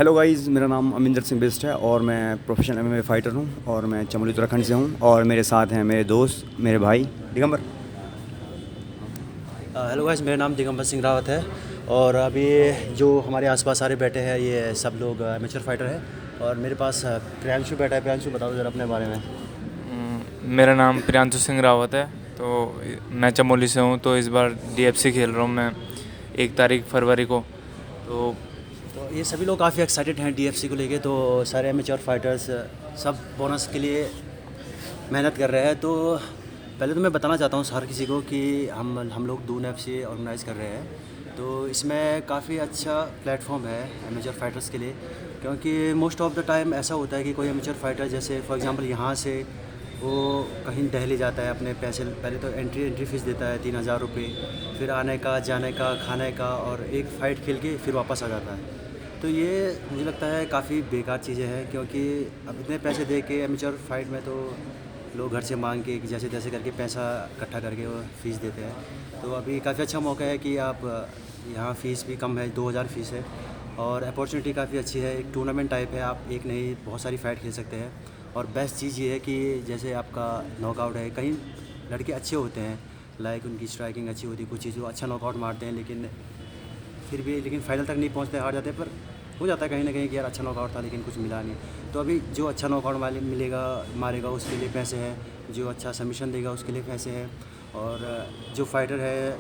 Hello guys, मेरा नाम अमिंदर सिंह बिस्ट है और मैं प्रोफेशनल एमएमए फाइटर हूँ और मैं चमोली उत्तराखंड से हूँ और मेरे साथ हैं मेरे दोस्त, मेरे भाई दिगंबर। हेलो गाइस, मेरा नाम दिगंबर सिंह रावत है और अभी जो हमारे आसपास सारे बैठे हैं ये सब लोग एमेचर फाइटर हैं और मेरे पास प्रियांशु बैठा है। प्रियांशु, बताओ ज़रा अपने बारे में। मेरा नाम प्रियांशु सिंह रावत है। तो मैं चमोली से हूँ। तो इस बार डीएफसी खेल रहा हूँ मैं 1 फरवरी को। तो ये सभी लोग काफ़ी एक्साइटेड हैं डीएफसी को लेके। तो सारे एमेचर फाइटर्स सब बोनस के लिए मेहनत कर रहे हैं। तो पहले तो मैं बताना चाहता हूँ हर किसी को कि हम लोग दून एफसी ऑर्गेनाइज़ कर रहे हैं। तो इसमें काफ़ी अच्छा प्लेटफॉर्म है एमेचर फाइटर्स के लिए, क्योंकि मोस्ट ऑफ द टाइम ऐसा होता है कि कोई एमेचर फाइटर जैसे फॉर एग्जांपल यहाँ से वो कहीं दिल्ली जाता है, अपने पैसे पहले तो एंट्री फ़ीस देता है 3000 रुपये, फिर आने का, जाने का, खाने का, और एक फ़ाइट खेल के फिर वापस आ जाता है। तो ये मुझे लगता है काफ़ी बेकार चीज़ें हैं, क्योंकि अब इतने पैसे दे के एमेचर फाइट में तो लोग घर से मांग के जैसे तैसे करके पैसा इकट्ठा करके वो फ़ीस देते हैं। तो अभी काफ़ी अच्छा मौका है कि आप यहाँ फ़ीस भी कम है, 2000 फ़ीस है और अपॉर्चुनिटी काफ़ी अच्छी है। एक टूर्नामेंट टाइप है, आप एक नहीं बहुत सारी फ़ाइट खेल सकते हैं। और बेस्ट चीज़ ये है कि जैसे आपका नॉकआउट है, कहीं लड़के अच्छे होते हैं, लाइक उनकी स्ट्राइकिंग अच्छी होती है, कुछ चीज़ वो अच्छा नॉकआउट मारते हैं, लेकिन फाइनल तक नहीं पहुँचते, हार जाते। पर हो जाता है कहीं ना कहीं कि यार अच्छा नॉकआउट था लेकिन कुछ मिला नहीं। तो अभी जो अच्छा नॉकआउट मारेगा उसके लिए पैसे हैं, जो अच्छा सबमिशन देगा उसके लिए पैसे हैं, और जो फाइटर है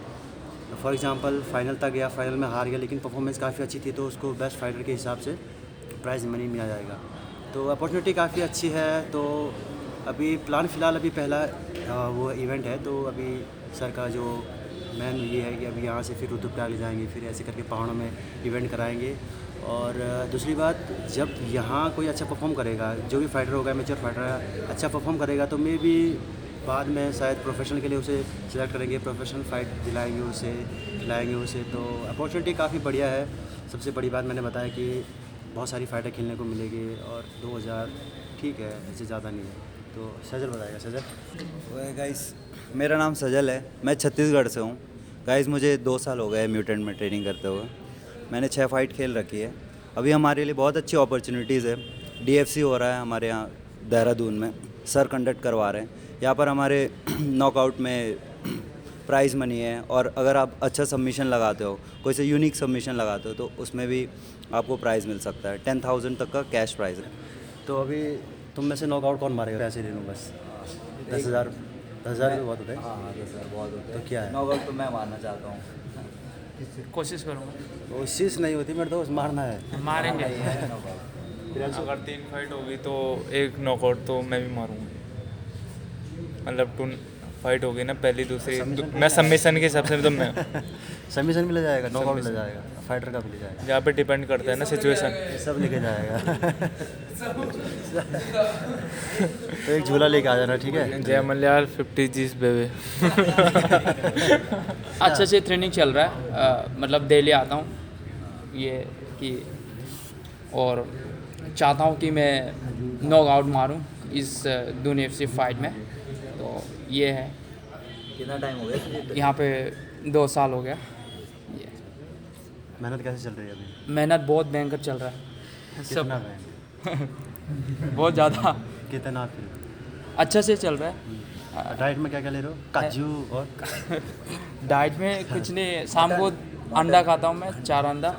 फॉर एग्जांपल फाइनल तक गया, फाइनल में हार गया लेकिन परफॉर्मेंस काफ़ी अच्छी थी, तो उसको बेस्ट फाइटर के हिसाब से प्राइज़ मनी मिला जाएगा। तो अपॉर्चुनिटी काफ़ी अच्छी है। तो अभी प्लान फ़िलहाल अभी पहला वो इवेंट है। तो अभी सर का जो मैन ये है कि अभी यहाँ से फिर रुद्रप्रयाग ले जाएंगे, फिर ऐसे करके पहाड़ों में इवेंट कराएंगे। और दूसरी बात, जब यहाँ कोई अच्छा परफॉर्म करेगा, जो भी फाइटर होगा, मेच्योर फाइटर अच्छा परफॉर्म करेगा, तो मे भी बाद में शायद प्रोफेशनल के लिए उसे सिलेक्ट करेंगे, प्रोफेशनल फाइट दिलाएंगे उसे, खिलाएंगे उसे। तो अपॉर्चुनिटी काफ़ी बढ़िया है। सबसे बड़ी बात मैंने बताया कि बहुत सारी फाइटें खेलने को मिलेगी और 2000 ठीक है, ऐसे ज़्यादा नहीं है। तो सजल बताएगा। सजल। गाइस, मेरा नाम सजल है, मैं छत्तीसगढ़ से हूँ। गाइस, मुझे 2 साल हो गए म्यूटेंट में ट्रेनिंग करते हुए। मैंने 6 फाइट खेल रखी है। अभी हमारे लिए बहुत अच्छी अपॉर्चुनिटीज़ है। डीएफसी हो रहा है हमारे यहाँ देहरादून में, सर कंडक्ट करवा रहे हैं। यहाँ पर हमारे नॉकआउट में प्राइज़ मनी है, और अगर आप अच्छा सबमिशन लगाते हो, कोई से यूनिक सबमिशन लगाते हो, तो उसमें भी आपको प्राइज़ मिल सकता है। 10,000 तक का कैश प्राइज़ है। तो अभी तुम में से नॉकआउट कौन मारेगा? पैसे ले लूँ बस। 10,000 भी बहुत होता है। हाँ, 10,000 बहुत होता है। तो क्या है? नॉकआउट तो मैं मारना चाहता हूँ। कोशिश करूँगा, कोशिश नहीं होती मेरे दोस्त, मारना है। मारेंगे। नॉकआउट अगर 3 फाइट होगी तो 1 नॉकआउट तो मैं भी मारूंगा। मतलब 2 फाइट होगी ना, पहली दूसरी मैं सबमिशन के हिसाब से तो मैं सबमिशन भी ले जाएगा, नॉकआउट ले जाएगा, फाइटर का भी ले जाएगा, यहाँ पे डिपेंड करता है ना सिचुएशन। सब लेके जाएगा। तो एक झूला लेके आ जाना, ठीक है? जय मल्याल 50 जीस बेबे। अच्छे से ट्रेनिंग चल रहा है। मतलब डेली आता हूँ ये कि, और चाहता हूँ कि मैं नॉक आउट मारूँ इस दून एफसी फाइट में। तो ये है। कितना टाइम हो गया यहाँ पे 2 साल हो गया। ये मेहनत कैसे चल रही है अभी? मेहनत बहुत भयंकर चल रहा है। कितना है? बहुत ज़्यादा कितना फिर? अच्छा से चल रहा है। डाइट में क्या क्या ले रहे हो? काजू और डाइट में कुछ नहीं, शाम को अंडा खाता हूँ मैं, 4 अंडा।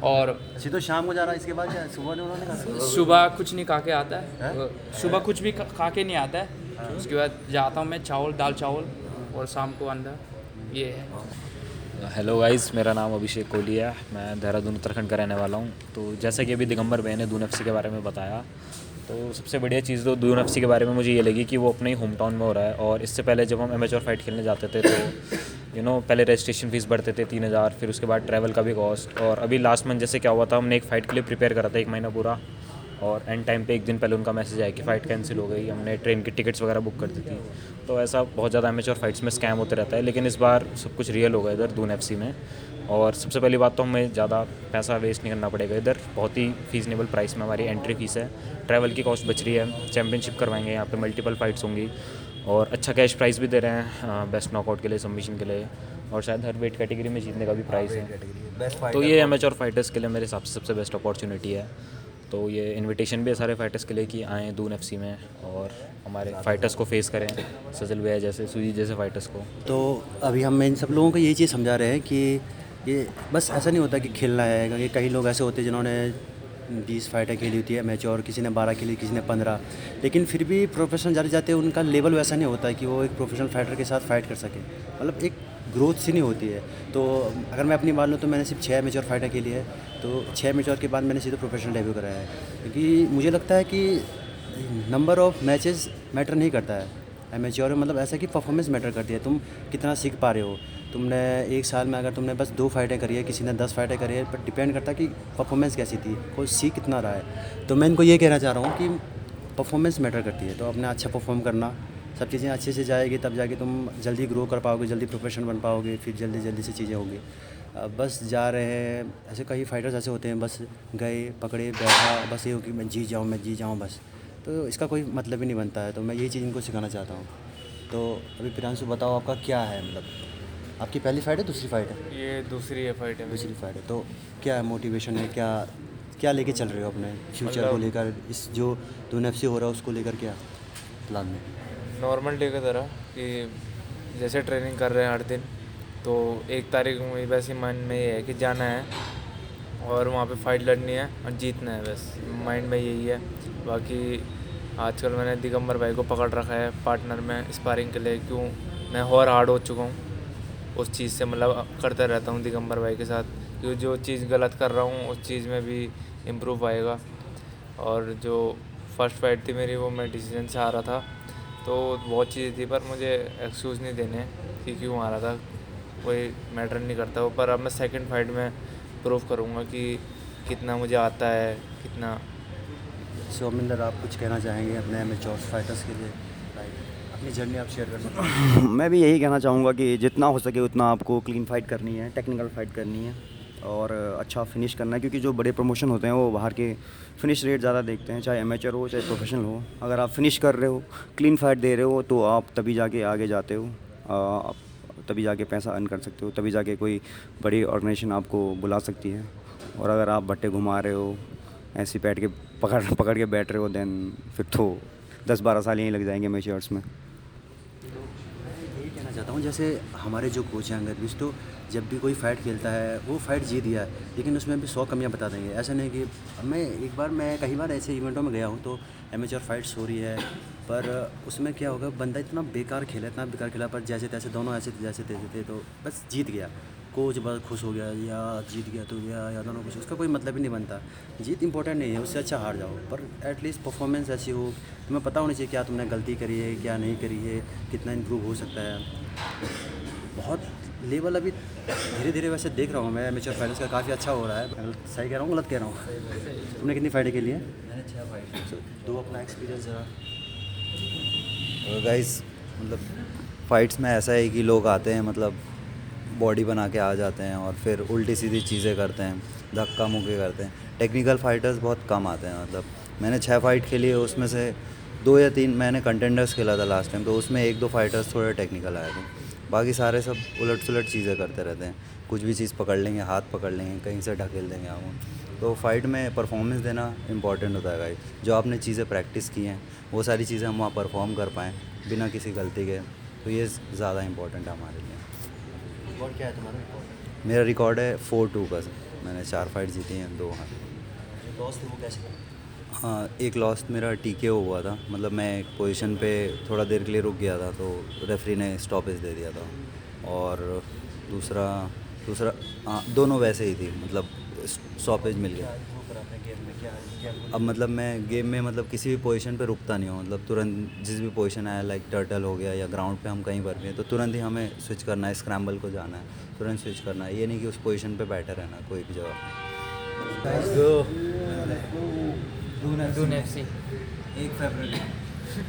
और सीधे शाम को जा रहा है, इसके बाद क्या सुबह नहीं उन्होंने कहा? सुबह कुछ नहीं खा के आता है। सुबह कुछ भी खा के नहीं आता है। उसके बाद जाता हूँ मैं चावल, दाल चावल, और शाम को अंडा। ये है। हेलो गाइस, मेरा नाम अभिषेक कोहली है। मैं देहरादून उत्तराखंड का रहने वाला हूँ। तो जैसा कि अभी दिगंबर भाई ने दून एफसी के बारे में बताया, तो सबसे बढ़िया चीज़ तो दून एफसी के बारे में मुझे ये लगी कि वो अपने ही होम टाउन में हो रहा है। और इससे पहले जब हम एमेच्योर फाइट खेलने जाते थे तो पहले रजिस्ट्रेशन फ़ीस भरते थे 3000, फिर उसके बाद ट्रैवल का भी कॉस्ट। और अभी लास्ट मंथ जैसे क्या हुआ था, हमने एक फ़ाइट के लिए प्रिपेयर करा था 1 महीना पूरा, और एंड टाइम पे 1 दिन पहले उनका मैसेज आया कि फ़ाइट कैंसिल हो गई। हमने ट्रेन की टिकट्स वगैरह बुक कर दी थी। तो ऐसा बहुत ज़्यादा एमेच्योर फाइट्स में स्कैम होते रहता है, लेकिन इस बार सब कुछ रियल होगा इधर दून एफसी में। और सबसे पहली बात तो हमें ज़्यादा पैसा वेस्ट नहीं करना पड़ेगा। इधर बहुत ही फीसनेबल प्राइस में हमारी एंट्री फ़ीस है, ट्रैवल की कॉस्ट बच रही है, चैम्पियनशिप करवाएंगे यहाँ पे, मल्टीपल फाइट्स होंगी, और अच्छा कैश प्राइस भी दे रहे हैं बेस्ट नॉकआउट के लिए, सबमिशन के लिए। और शायद हर वेट कैटेगरी में जीतने का भी प्राइस है। बेस्ट तो ये एमेच्योर फाइटर्स के लिए मेरे हिसाब से सबसे बेस्ट अपॉर्चुनिटी है। तो ये इनविटेशन भी है सारे फाइटर्स के लिए कि आएँ दून एफसी में और हमारे फाइटर्स को फेस करें, सजल भैया जैसे, सुजीत जैसे फाइटर्स को। तो अभी हम इन सब लोगों को यही चीज़ समझा रहे हैं कि ये बस ऐसा नहीं होता कि खेलना है, क्योंकि कई लोग ऐसे होते हैं जिन्होंने 20 फाइटें खेली होती है मैच, और किसी ने 12 खेली, किसी ने 15, लेकिन फिर भी प्रोफेशनल जाते जाते उनका लेवल वैसा नहीं होता है कि वो एक प्रोफेशनल फाइटर के साथ फाइट कर सके। मतलब एक ग्रोथ सी नहीं होती है। तो अगर मैं अपनी बात लूँ तो मैंने सिर्फ 6 मैच्योर फाइटर खेली है, तो 6 मैच्योर के बाद मैंने सीधे प्रोफेशनल डेब्यू कराया है, क्योंकि मुझे लगता है कि नंबर ऑफ़ मैचेस मैटर नहीं करता है। एमेच्योर मतलब ऐसा कि परफॉर्मेंस मैटर करती है, तुम कितना सीख पा रहे हो। तुमने एक साल में अगर तुमने बस 2 फाइटें करी है, किसी ने 10 फाइटें करी है, पर डिपेंड करता है कि परफॉर्मेंस कैसी थी, कोई सीख कितना रहा है। तो मैं इनको ये कहना चाह रहा हूँ कि परफॉर्मेंस मैटर करती है, तो अपना अच्छा परफॉर्म करना, सब चीज़ें अच्छे से जाएगी तब जाके तुम जल्दी ग्रो कर पाओगे, जल्दी प्रोफेशनल बन पाओगे, फिर जल्दी जल्दी से चीज़ें होंगी। बस जा रहे हैं, ऐसे कई फाइटर्स ऐसे होते हैं बस गए पकड़े बैठा, बस ये हो कि मैं जीत जाऊँ बस, तो इसका कोई मतलब ही नहीं बनता है। तो मैं यही चीज़ इनको सिखाना चाहता हूँ। तो अभी प्रियांशु बताओ आपका क्या है, मतलब आपकी पहली फाइट है, दूसरी फाइट है? ये दूसरी है फाइट है मेरी। दूसरी फाइट है। तो क्या है मोटिवेशन है, क्या क्या लेके चल रहे हो अपने फ्यूचर को लेकर, इस जो दून एफसी हो रहा है उसको लेकर क्या प्लान में? नॉर्मल डे की तरह कि जैसे ट्रेनिंग कर रहे हैं हर दिन, तो 1 तारीख को मेरी वैसे माइंड में ये है कि जाना है और वहाँ पे फाइट लड़नी है और जीतना है, बस माइंड में यही है। बाकी आजकल मैंने दिगंबर भाई को पकड़ रखा है पार्टनर में स्पारिंग के लिए, क्यों मैं और हार्ड हो चुका हूँ उस चीज़ से, मतलब करता रहता हूँ दिगंबर भाई के साथ, क्योंकि जो चीज़ गलत कर रहा हूँ उस चीज़ में भी इम्प्रूव आएगा। और जो फर्स्ट फाइट थी मेरी वो मैं डिसीजन से हारा था, तो बहुत चीज़ें थी, पर मुझे एक्सक्यूज़ नहीं देने कि क्यों हारा था, कोई मैटर नहीं करता वो। पर अब मैं सेकंड फाइट में प्रूव करूँगा कि कितना मुझे आता है, कितना। सो अमिंदर, आप कुछ कहना चाहेंगे अपने एमेच्योर फाइटर्स के लिए? अपनी जर्नी आप शेयर कर सकते हैं। मैं भी यही कहना चाहूँगा कि जितना हो सके उतना आपको क्लीन फाइट करनी है, टेक्निकल फाइट करनी है और अच्छा फिनिश करना है, क्योंकि जो बड़े प्रमोशन होते हैं वो बाहर के फिनिश रेट ज़्यादा देखते हैं, चाहे एमेचर हो चाहे प्रोफेशनल हो। अगर आप फिनिश कर रहे हो, क्लीन फाइट दे रहे हो, तो आप तभी जाके आगे जाते हो, आप तभी जाके पैसा अर्न कर सकते हो, तभी जाके कोई बड़ी ऑर्गेनाइजेशन आपको बुला सकती है। और अगर आप बट्टे घुमा रहे हो, ऐसे बैठ के पकड़ के बैठ रहे हो, देन फिर तो 10-12 साल यहीं लग जाएंगे मैच्योर्स में। यही कहना चाहता हूँ, जैसे हमारे जो कोच हैं अंगद विश, तो जब भी कोई फ़ाइट खेलता है वो फ़ाइट जीत गया, लेकिन उसमें भी 100 कमियां बता देंगे। ऐसा नहीं कि मैं कई बार ऐसे इवेंटों में गया हूँ तो एमेच्योर फाइट्स हो रही है, पर उसमें क्या होगा, बंदा इतना बेकार खेला, पर जैसे तैसे दोनों ऐसे जैसे तैसे थे, तो बस जीत गया। कोच बस खुश हो गया, या जीत गया तो गया, या दोनों कुछ, उसका कोई मतलब ही नहीं बनता। जीत इंपॉर्टेंट नहीं है, उससे अच्छा हार जाओ, पर एटलीस्ट परफॉर्मेंस ऐसी हो, तुम्हें पता होनी चाहिए क्या तुमने गलती करी है, क्या नहीं करी है, कितना इम्प्रूव हो सकता है। बहुत लेवल अभी धीरे धीरे वैसे देख रहा हूँ मैं, एमेच्योर फाइटर्स का काफ़ी अच्छा हो रहा है। सही कह रहा हूँ, गलत कह रहा हूँ? तुमने कितनी फाइटें खेली है? मैंने 6 फाइट। दो अपना एक्सपीरियंस ज़रा। गाइस, मतलब फाइट्स में ऐसा है कि लोग आते हैं, मतलब बॉडी बना के आ जाते हैं और फिर उल्टी सीधी चीज़ें करते हैं, धक्का मुक्की करते हैं। टेक्निकल फाइटर्स बहुत कम आते हैं। मतलब मैंने 6 फाइट खेली है, उसमें से 2 या 3 मैंने कंटेंडर्स खेला था लास्ट टाइम, तो उसमें 1-2 फाइटर्स थोड़े टेक्निकल आए थे। बाकी सारे सब उलट सुलट चीज़ें करते रहते हैं, कुछ भी चीज़ पकड़ लेंगे, हाथ पकड़ लेंगे, कहीं से ढकेल देंगे आपको। तो फाइट में परफॉर्मेंस देना इंपॉर्टेंट होता है गाइस। जो आपने चीज़ें प्रैक्टिस की हैं वो सारी चीज़ें हम वहाँ परफॉर्म कर पाएँ बिना किसी गलती के, तो ये ज़्यादा इंपॉर्टेंट है हमारे लिए। रिकॉर्ड क्या है तुम्हारा? रिकॉर्ड मेरा रिकॉर्ड है 4-2 का। मैंने 4 फाइट जीती हैं, 2 हार। जो लॉस थे वो कैसे? हाँ, एक लॉस मेरा TKO हुआ था। मतलब मैं एक पोजीशन पे थोड़ा देर के लिए रुक गया था, तो रेफरी ने स्टॉपेज दे दिया था। और दूसरा हाँ, दोनों वैसे ही थी, मतलब स्टॉपेज मिल गया। अब मतलब मैं गेम में मतलब किसी भी पोजीशन पे रुकता नहीं हूँ, मतलब तुरंत जिस भी पोजीशन आया, लाइक टर्टल हो गया या ग्राउंड पे हम कहीं पर भी हैं, तो तुरंत ही हमें स्विच करना है, स्क्रैम्बल को जाना है, तुरंत स्विच करना है। ये नहीं कि उस पोजीशन पे बैठे रहना कोई भी जगह। दून एफसी 1 फरवरी